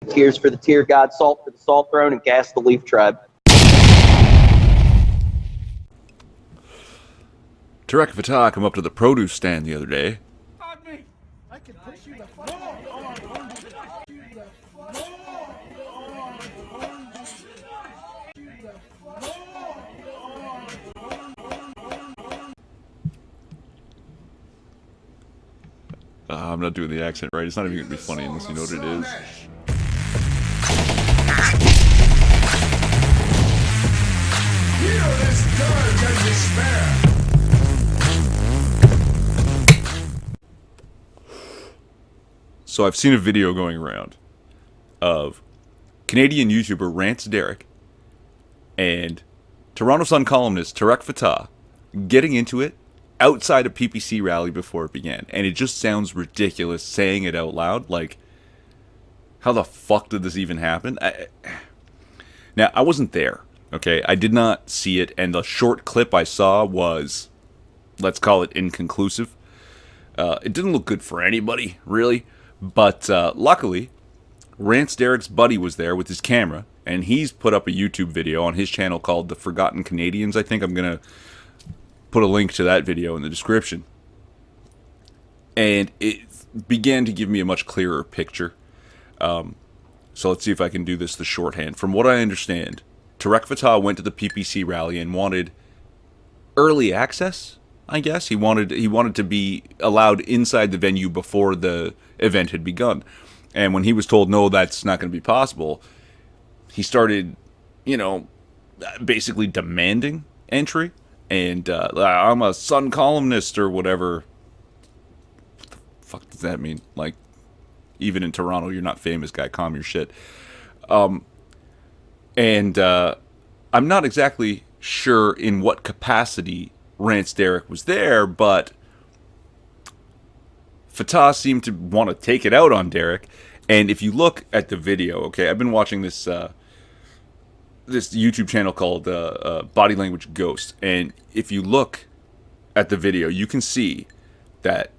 Tears for the Tear God, Salt for the Salt Throne, and Gas the Leaf Tribe. Tarek and Fatah come up to the produce stand the other day. I can push you the fuck I'm not doing the accent right. It's not even going to be funny unless you know what it is. Hear this dirge and despair. So I've seen a video going around of Canadian YouTuber Rants Derek and Toronto Sun columnist Tarek Fatah getting into it outside a PPC rally before it began. And it just sounds ridiculous saying it out loud. Like, how the fuck did this even happen? Now, I wasn't there, okay? I did not see it, and the short clip I saw was, let's call it inconclusive. It didn't look good for anybody, really. But luckily, Rants Derek's buddy was there with his camera, and he's put up a YouTube video on his channel called The Forgotten Canadians. I think I'm going to put a link to that video in the description. And it began to give me a much clearer picture. So let's see if I can do this the shorthand. From what I understand, Tarek Fatah went to the PPC rally and wanted early access, I guess. He wanted to be allowed inside the venue before the event had begun. And when he was told, no, that's not going to be possible, he started, basically demanding entry. And I'm a Sun columnist or whatever. What the fuck does that mean? Like, even in Toronto, you're not famous, guy. Calm your shit. I'm not exactly sure in what capacity Rants Derek was there, but Fatah seemed to want to take it out on Derek. And if you look at the video, okay, I've been watching this this YouTube channel called Body Language Ghost, and if you look at the video, you can see that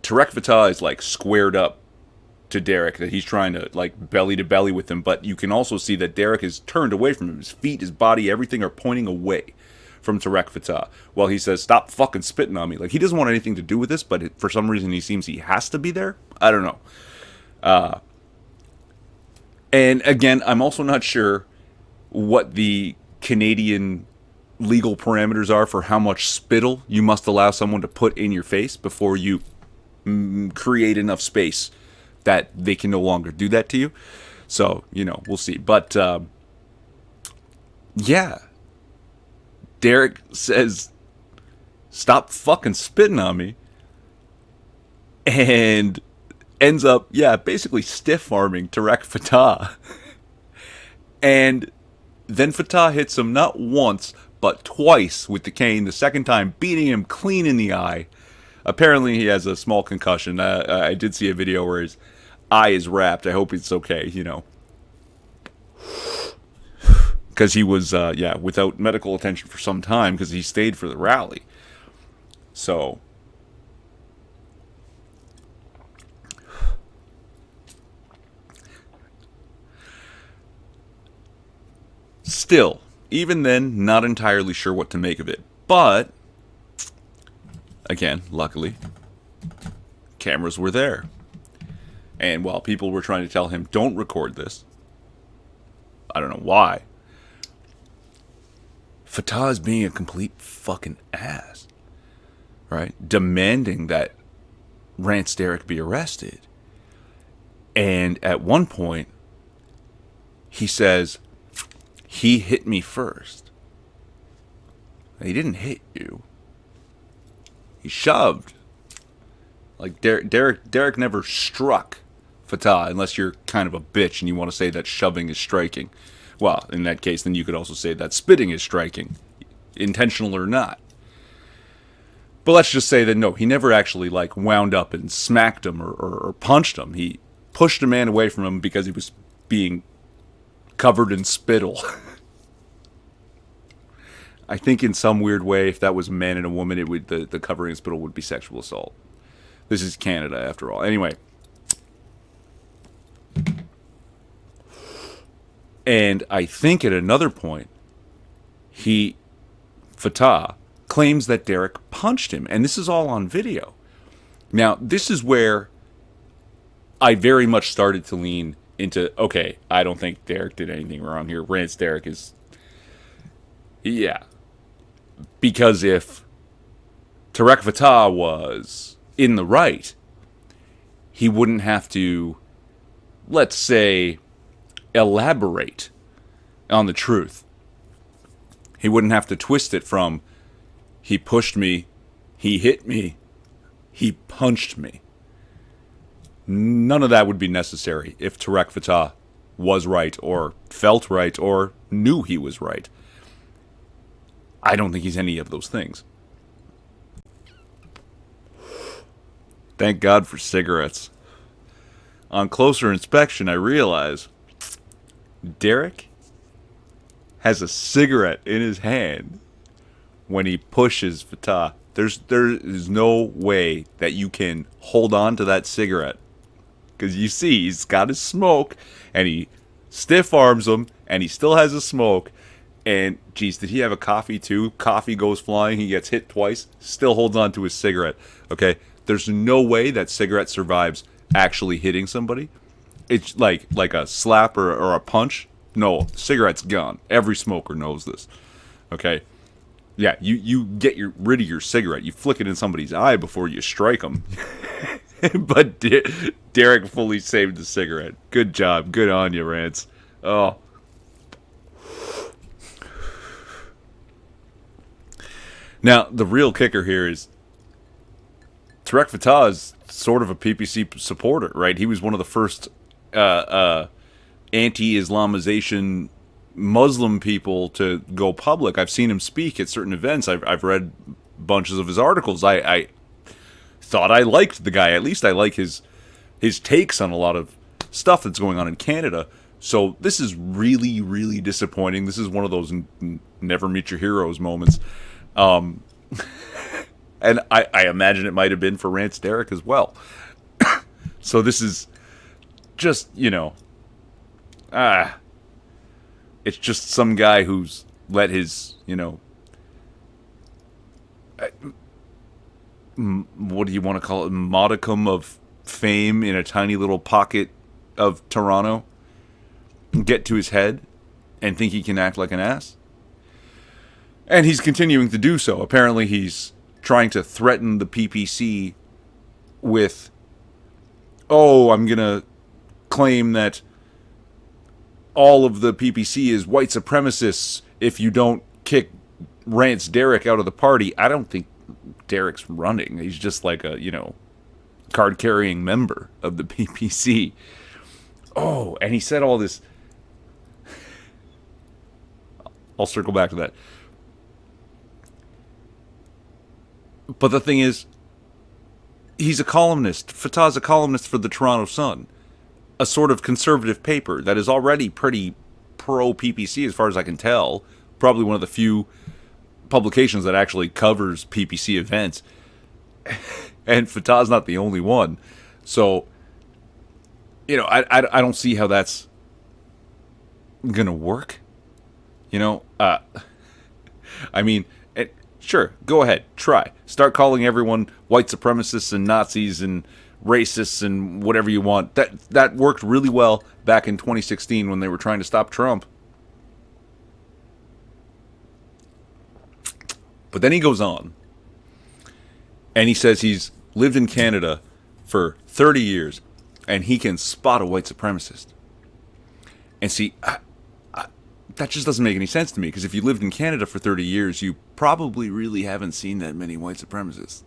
Tarek Fatah is like squared up to Derek, that he's trying to like belly to belly with him, but you can also see that Derek is turned away from him. His feet, his body, everything are pointing away from Tarek Fatah while he says, stop fucking spitting on me. Like, he doesn't want anything to do with this, but for some reason he seems he has to be there. I don't know. And again, I'm also not sure what the Canadian legal parameters are for how much spittle you must allow someone to put in your face before you create enough space that they can no longer do that to you. So, we'll see. But, yeah. Derek says, stop fucking spitting on me. And ends up, basically stiff-arming Tarek Fatah. And then Fatah hits him not once, but twice with the cane. The second time, beating him clean in the eye. Apparently, he has a small concussion. I did see a video where his eye is wrapped. I hope it's okay, Because he was, without medical attention for some time because he stayed for the rally. So, still, even then, not entirely sure what to make of it. But, again, luckily, cameras were there. And while people were trying to tell him, don't record this, I don't know why, Fatah is being a complete fucking ass, right? Demanding that Rants Derek be arrested. And at one point, he says, he hit me first. He didn't hit you. He shoved. Like, Derek never struck Fatah, unless you're kind of a bitch and you want to say that shoving is striking. Well, in that case, then you could also say that spitting is striking, intentional or not. But let's just say that, no, he never actually, like, wound up and smacked him or punched him. He pushed a man away from him because he was being covered in spittle. I think in some weird way, if that was a man and a woman, it would the covering in spittle would be sexual assault. This is Canada, after all. Anyway. And I think at another point, Fatah, claims that Derek punched him. And this is all on video. Now, this is where I very much started to lean into, okay, I don't think Derek did anything wrong here. Rants Derek is... Yeah. Because if Tarek Fatah was in the right, he wouldn't have to, let's say, elaborate on the truth. He wouldn't have to twist it from, he pushed me, he hit me, he punched me. None of that would be necessary if Tarek Fatah was right, or felt right, or knew he was right. I don't think he's any of those things. Thank God for cigarettes. On closer inspection, I realize Derek has a cigarette in his hand when he pushes Fatah. There is no way that you can hold on to that cigarette. Because you see, he's got his smoke, and he stiff arms him, and he still has a smoke. And, geez, did he have a coffee too? Coffee goes flying, he gets hit twice, still holds on to his cigarette. Okay? There's no way that cigarette survives actually hitting somebody. It's like a slap or a punch. No, cigarette's gone. Every smoker knows this. Okay? Yeah, you get rid of your cigarette. You flick it in somebody's eye before you strike them. But Derek fully saved the cigarette. Good job. Good on you, Rants. Oh. Now, the real kicker here is Tarek Fatah is sort of a PPC supporter, right? He was one of the first anti-Islamization Muslim people to go public. I've seen him speak at certain events. I've read bunches of his articles. I thought I liked the guy. At least I like his takes on a lot of stuff that's going on in Canada. So this is really, really disappointing. This is one of those never meet your heroes moments. And I imagine it might have been for Rants Derek as well. So this is just, it's just some guy who's let his, what do you want to call it, modicum of fame in a tiny little pocket of Toronto get to his head and think he can act like an ass. And he's continuing to do so. Apparently he's trying to threaten the PPC with, I'm going to claim that all of the PPC is white supremacists if you don't kick Rants Derek out of the party. I don't think Derek's running. He's just like a, card-carrying member of the PPC. Oh, and he said all this. I'll circle back to that. But the thing is, he's a columnist. Fatah's a columnist for the Toronto Sun, a sort of conservative paper that is already pretty pro-PPC as far as I can tell. Probably one of the few publications that actually covers PPC events. And Fatah's not the only one. So, I don't see how that's going to work. Sure, go ahead, try. Start calling everyone white supremacists and Nazis and racists and whatever you want. That worked really well back in 2016 when they were trying to stop Trump. But then he goes on, and he says he's lived in Canada for 30 years, and he can spot a white supremacist. And see, that just doesn't make any sense to me, because if you lived in Canada for 30 years, you probably really haven't seen that many white supremacists.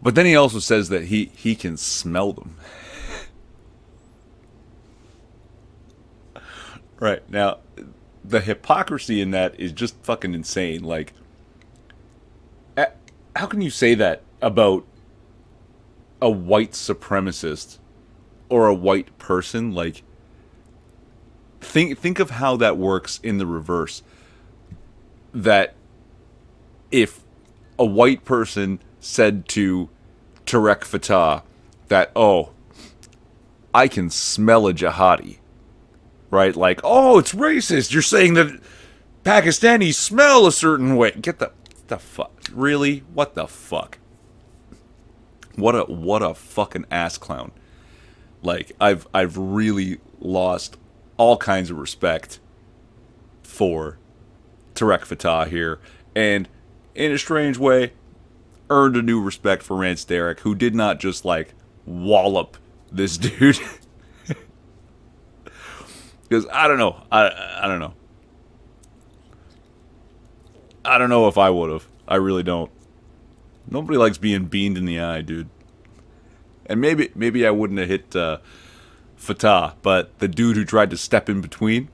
But then he also says that he can smell them. Right, now, the hypocrisy in that is just fucking insane. Like, how can you say that about a white supremacist or a white person? Like, think of how that works in the reverse. That if a white person said to Tarek Fatah that, I can smell a jihadi. Right? Like, oh, it's racist. You're saying that Pakistanis smell a certain way. Get the fuck. Really? What the fuck? What a fucking ass clown. Like, I've really lost all kinds of respect for Tarek Fatah here, and in a strange way, earned a new respect for Rants Tarek, who did not just like wallop this dude. Because I don't know, I don't know. I don't know if I would have. I really don't. Nobody likes being beamed in the eye, dude. And maybe I wouldn't have hit Fatah, but the dude who tried to step in between,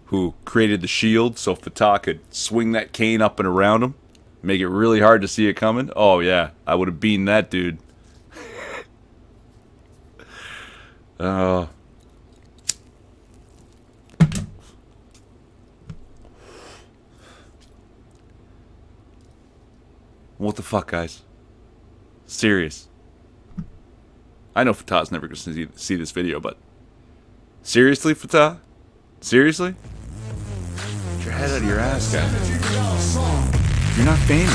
who created the shield so Fatah could swing that cane up and around him, make it really hard to see it coming. Oh yeah, I would have beaten that dude. What the fuck, guys? Serious. I know Fatah's never going to see this video, but... Seriously, Fatah? Seriously? Get your head out of your ass, guy. You're not famous.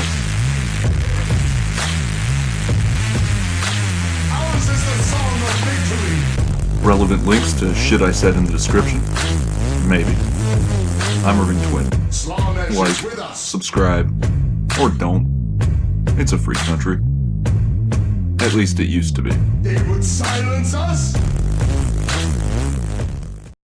Ours is the song of victory. Relevant links to shit I said in the description? Maybe. I'm Irving Twin. Like, With us. subscribe, or don't. It's a free country. At least it used to be. They would silence us.